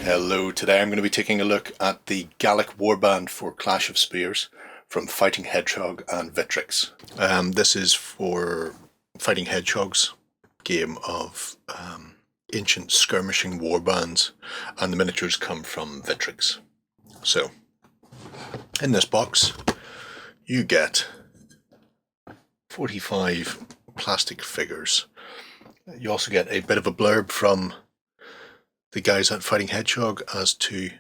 Hello, today I'm going to be taking a look at the Gallic warband for Clash of Spears from Fighting Hedgehog and Victrix. This is for Fighting Hedgehog's game of ancient skirmishing warbands, and the miniatures come from Victrix. So, in this box you get 45 plastic figures. You also get a bit of a blurb from the guys at Fighting Hedgehog as to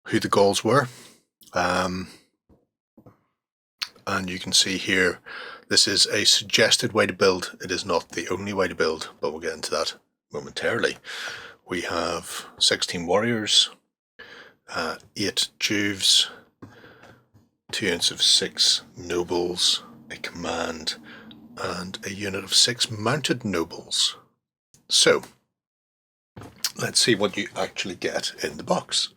who the goals were. And you can see here, this is a suggested way to build. It is not the only way to build, but we'll get into that momentarily. We have 16 warriors, 8 juves, 2 units of 6 nobles, a command, and a unit of 6 mounted nobles. So, let's see what you actually get in the box.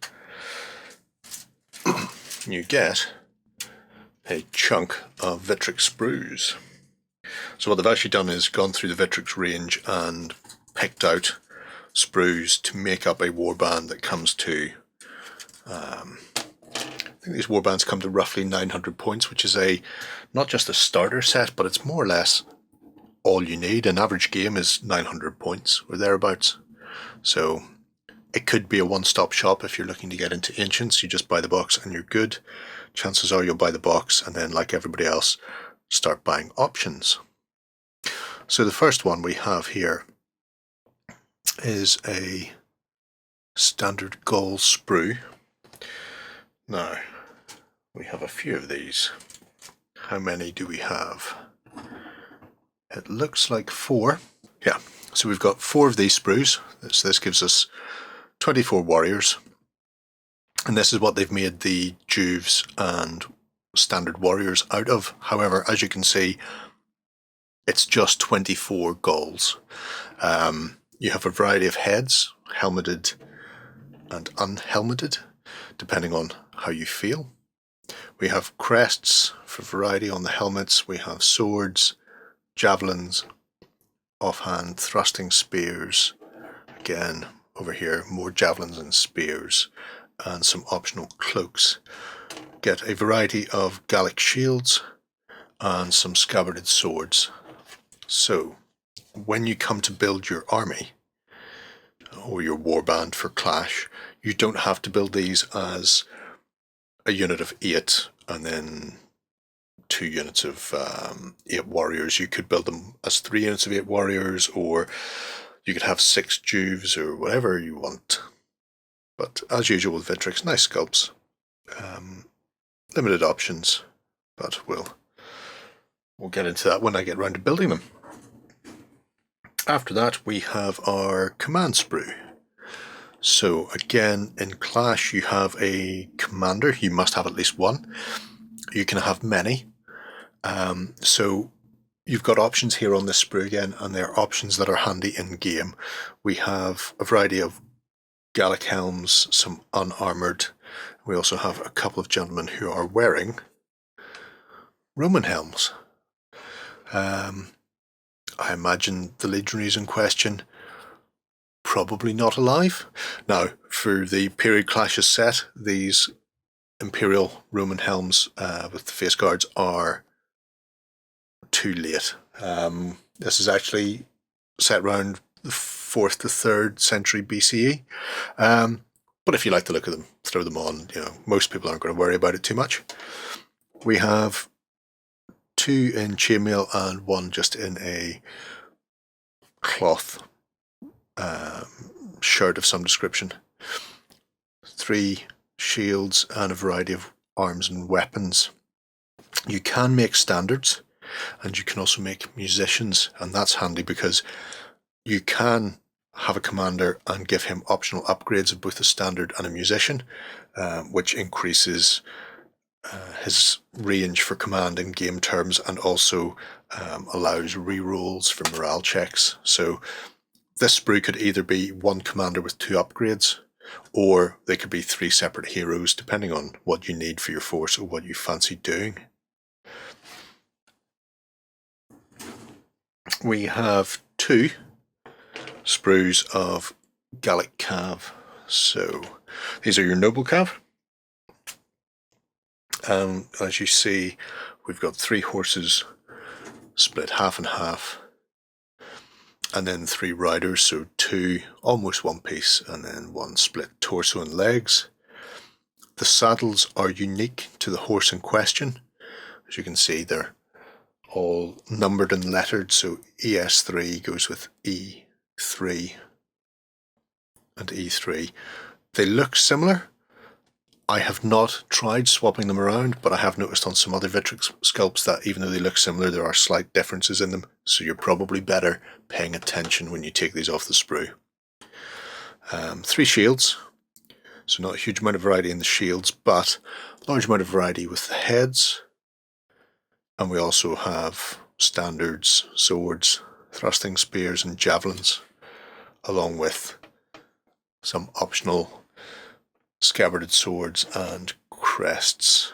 You get a chunk of Victrix sprues. So what they've actually done is gone through the Victrix range and picked out sprues to make up a warband that comes to, I think these warbands come to roughly 900 points, which is not just a starter set, but it's more or less all you need. An average game is 900 points or thereabouts. So it could be a one-stop shop if you're looking to get into Ancients. You just buy the box and you're good. Chances are you'll buy the box and then, like everybody else, start buying options. So the first one we have here is a standard gold sprue. Now, we have a few of these. How many do we have? It looks like 4. Yeah. So we've got 4 of these sprues, so this gives us 24 warriors, and this is what they've made the juves and standard warriors out of. However, as you can see, it's just 24 goals. You have a variety of heads, helmeted and unhelmeted, depending on how you feel. We have crests for variety on the helmets. We have swords, javelins, offhand thrusting spears, again over here more javelins and spears, and some optional cloaks. Get a variety of Gallic shields and some scabbarded swords. So when you come to build your army or your warband for Clash, you don't have to build these as a unit of 8 and then 2 units of 8 warriors. You could build them as 3 units of 8 warriors, or you could have 6 juves or whatever you want. But as usual with Victrix, nice sculpts, limited options, but we'll get into that when I get around to building them. After that we have our command sprue. So again, in Clash you have a commander. You must have at least one. You can have many. So you've got options here on this sprue again, and they're options that are handy in game. We have a variety of Gallic helms, some unarmoured. We also have a couple of gentlemen who are wearing Roman helms. I imagine the legionaries in question probably not alive. Now, for the period Clashes set, these Imperial Roman helms with the face guards are too late. This is actually set around the 4th to 3rd century BCE. But if you like the look of them, throw them on. You know, most people aren't going to worry about it too much. We have 2 in chainmail and 1 just in a cloth shirt of some description. 3 shields and a variety of arms and weapons. You can make standards, and you can also make musicians, and that's handy because you can have a commander and give him optional upgrades of both a standard and a musician, which increases his range for command in game terms, and also allows re-rolls for morale checks. So this sprue could either be one commander with 2 upgrades, or they could be 3 separate heroes, depending on what you need for your force or what you fancy doing. We have 2 sprues of Gallic cav. So these are your noble cav. As you see, we've got 3 horses split half and half, and then 3 riders, so 2 almost one piece, and then 1 split torso and legs. The saddles are unique to the horse in question. As you can see, they're all numbered and lettered, so ES3 goes with E3 and E3. They look similar. I have not tried swapping them around, but I have noticed on some other Victrix sculpts that even though they look similar, there are slight differences in them, so you're probably better paying attention when you take these off the sprue. 3 shields, so not a huge amount of variety in the shields, but a large amount of variety with the heads. And we also have standards, swords, thrusting spears and javelins, along with some optional scabbarded swords and crests.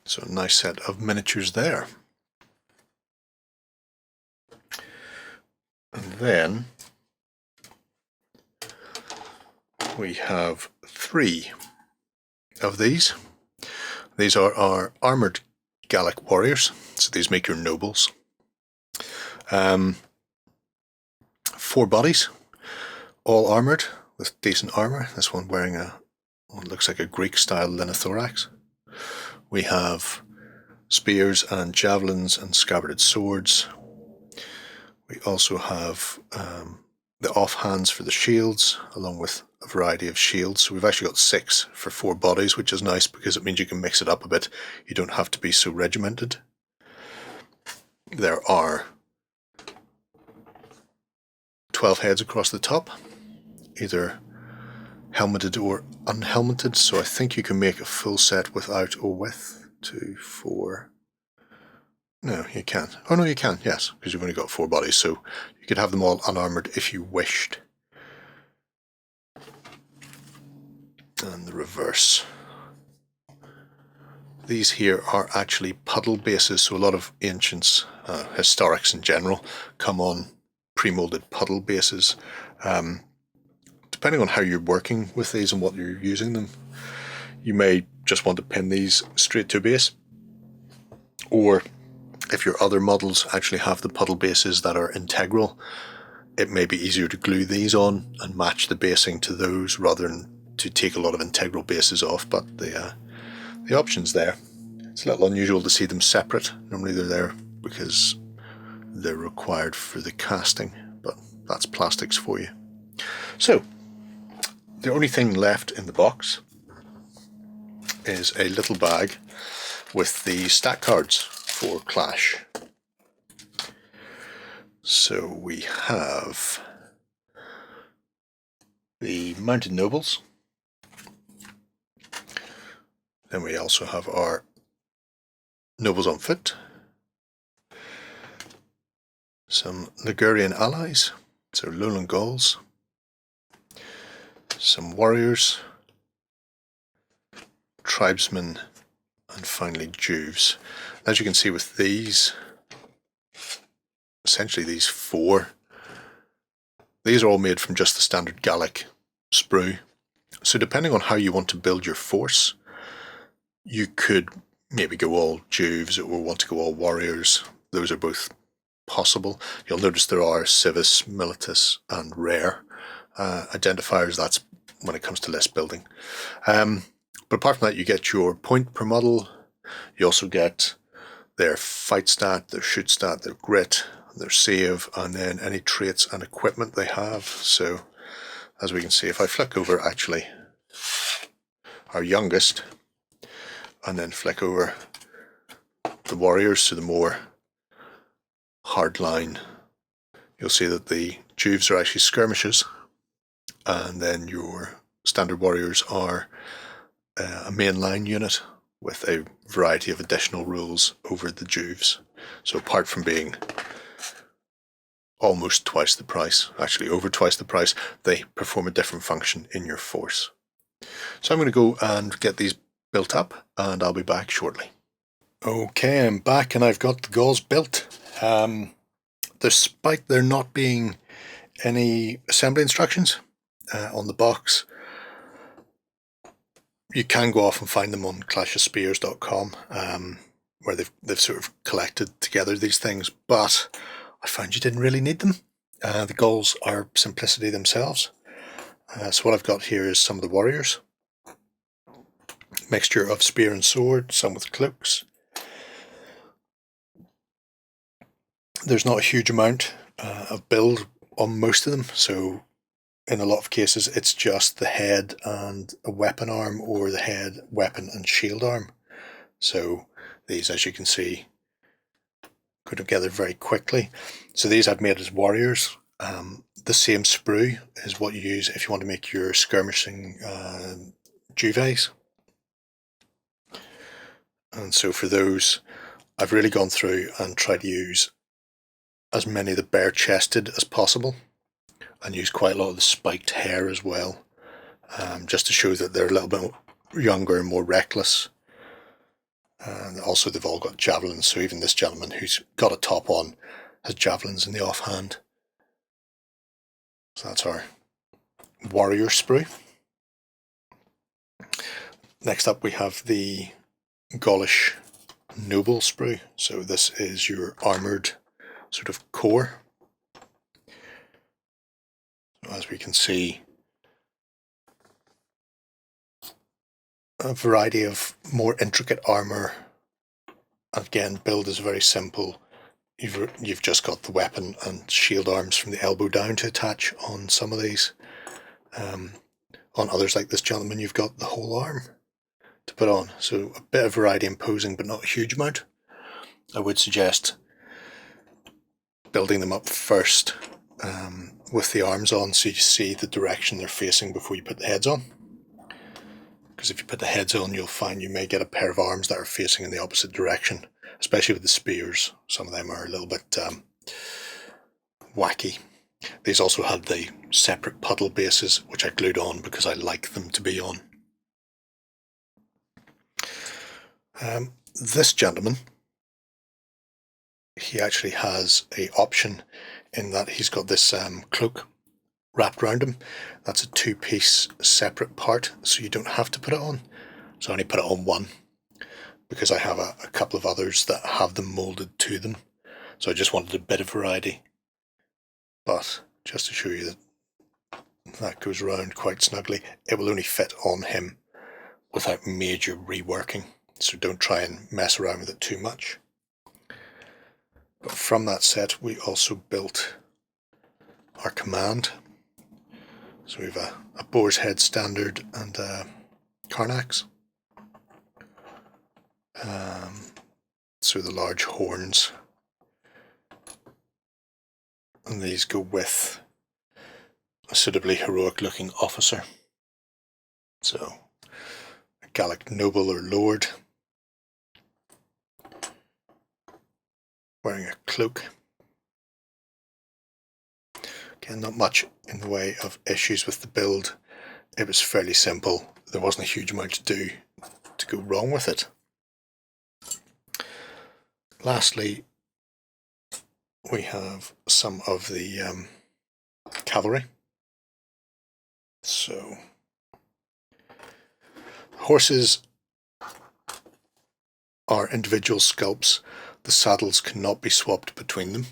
So a nice set of miniatures there. And then we have 3 of these. These are our armoured Gallic warriors, so these make your nobles. 4 bodies, all armoured with decent armour. This one wearing what looks like a Greek-style linothorax. We have spears and javelins and scabbarded swords. We also have the offhands for the shields, along with a variety of shields. So we've actually got 6 for 4 bodies, which is nice because it means you can mix it up a bit. You don't have to be so regimented. There are 12 heads across the top, either helmeted or unhelmeted, so I think you can make a full set without or with. 2, 4... No, you can't. Oh no, you can, yes, because you've only got 4 bodies, so you could have them all unarmoured if you wished. And the reverse. These here are actually puddle bases, so a lot of ancients, historics in general, come on pre-molded puddle bases. Depending on how you're working with these and what you're using them, you may just want to pin these straight to base, or if your other models actually have the puddle bases that are integral, it may be easier to glue these on and match the basing to those rather than to take a lot of integral bases off, but the option's there. It's a little unusual to see them separate. Normally they're there because they're required for the casting, but that's plastics for you. So, the only thing left in the box is a little bag with the stack cards for Clash. So we have the Mounted Nobles. Then we also have our Nobles on Foot, some Ligurian allies, so Lowland Gauls, some warriors, tribesmen, and finally Juves. As you can see with these, essentially these 4, these are all made from just the standard Gallic sprue. So depending on how you want to build your force, you could maybe go all Juves or want to go all warriors. Those are both possible. You'll notice there are Civis, Militus and Rare identifiers. That's when it comes to list building. But apart from that, you get your point per model. You also get their fight stat, their shoot stat, their grit, their save, and then any traits and equipment they have. So as we can see, if I flick over actually our youngest and then flick over the warriors to the more hardline, you'll see that the Juves are actually skirmishes, and then your standard warriors are a mainline unit with a variety of additional rules over the Juves. So apart from being almost twice the price, actually over twice the price, they perform a different function in your force. So I'm going to go and get these built up and I'll be back shortly. Okay, I'm back and I've got the Gauls built. Despite there not being any assembly instructions, on the box. You can go off and find them on clashofspears.com, where they've sort of collected together these things, but I found you didn't really need them. The goals are simplicity themselves. So what I've got here is some of the warriors. Mixture of spear and sword, some with cloaks. There's not a huge amount of build on most of them, so in a lot of cases it's just the head and a weapon arm, or the head, weapon and shield arm. So these, as you can see, go together very quickly. So these I've made as warriors. The same sprue is what you use if you want to make your skirmishing duves. And so for those, I've really gone through and tried to use as many of the bare-chested as possible, and use quite a lot of the spiked hair as well, just to show that they're a little bit younger and more reckless. And also they've all got javelins, so even this gentleman who's got a top on has javelins in the offhand. So that's our warrior sprue. Next up we have the Gallic noble sprue. So this is your armoured sort of core. As we can see, a variety of more intricate armour. Again, build is very simple. You've just got the weapon and shield arms from the elbow down to attach on some of these. On others, like this gentleman, you've got the whole arm to put on. So a bit of variety in posing, but not a huge amount. I would suggest building them up first with the arms on, so you see the direction they're facing before you put the heads on. Because if you put the heads on, you'll find you may get a pair of arms that are facing in the opposite direction, especially with the spears. Some of them are a little bit wacky. These also had the separate puddle bases, which I glued on because I like them to be on. This gentleman, he actually has an option in that he's got this cloak wrapped around him. That's a two-piece separate part, so you don't have to put it on. So I only put it on one because I have a couple of others that have them moulded to them. So I just wanted a bit of variety. But just to show you that goes around quite snugly, it will only fit on him without major reworking. So don't try and mess around with it too much. But from that set, we also built our command. So we have a boar's head standard and a Carnax. So the large horns. And these go with a suitably heroic looking officer. So a Gallic noble or lord, wearing a cloak. Again, not much in the way of issues with the build. It was fairly simple. There wasn't a huge amount to do to go wrong with it. Lastly, we have some of the cavalry. So horses are individual sculpts. The saddles cannot be swapped between them.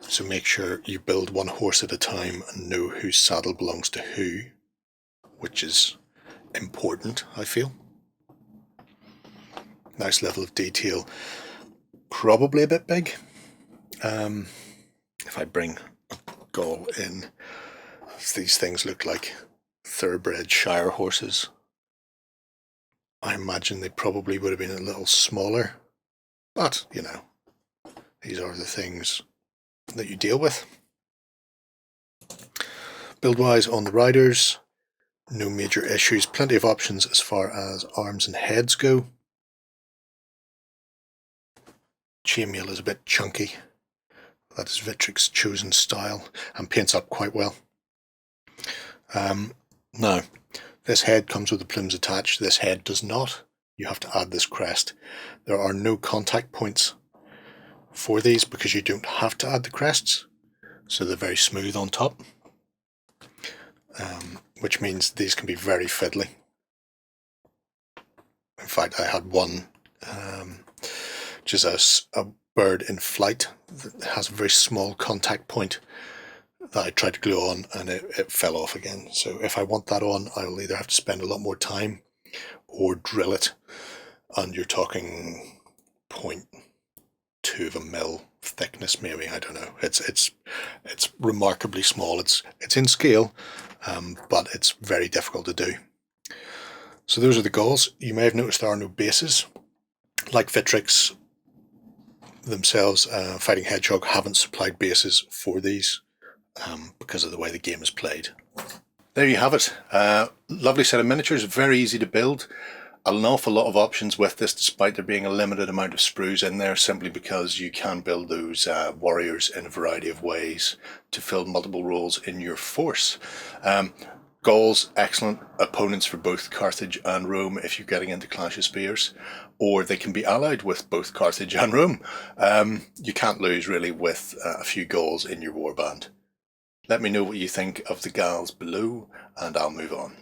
So make sure you build one horse at a time and know whose saddle belongs to who, which is important, I feel. Nice level of detail. Probably a bit big. If I bring a Gaul in, these things look like thoroughbred Shire horses. I imagine they probably would have been a little smaller, but you know, these are the things that you deal with. Build wise on the riders, no major issues, plenty of options as far as arms and heads go. Chainmail is a bit chunky. That is Victrix chosen style and paints up quite well. Now, this head comes with the plumes attached. This head does not. You have to add this crest. There are no contact points for these because you don't have to add the crests, so they're very smooth on top. which means these can be very fiddly. In fact, I had one, which is a bird in flight that has a very small contact point that I tried to glue on, and it fell off again. So if I want that on, I'll either have to spend a lot more time or drill it, and you're talking 0.2 of a mil thickness, maybe. I don't know. It's remarkably small. It's in scale, but it's very difficult to do. So those are the galls. You may have noticed there are no bases. Like Victrix themselves, Fighting Hedgehog haven't supplied bases for these because of the way the game is played. There you have it. Lovely set of miniatures, very easy to build. An awful lot of options with this, despite there being a limited amount of sprues in there, simply because you can build those warriors in a variety of ways to fill multiple roles in your force. Gauls, excellent opponents for both Carthage and Rome if you're getting into Clash of Spears, or they can be allied with both Carthage and Rome. You can't lose really with a few Gauls in your warband. Let me know what you think of the Gals below, and I'll move on.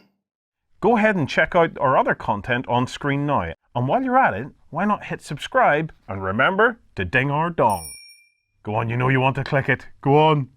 Go ahead and check out our other content on screen now. And while you're at it, why not hit subscribe and remember to ding our dong. Go on, you know you want to click it. Go on.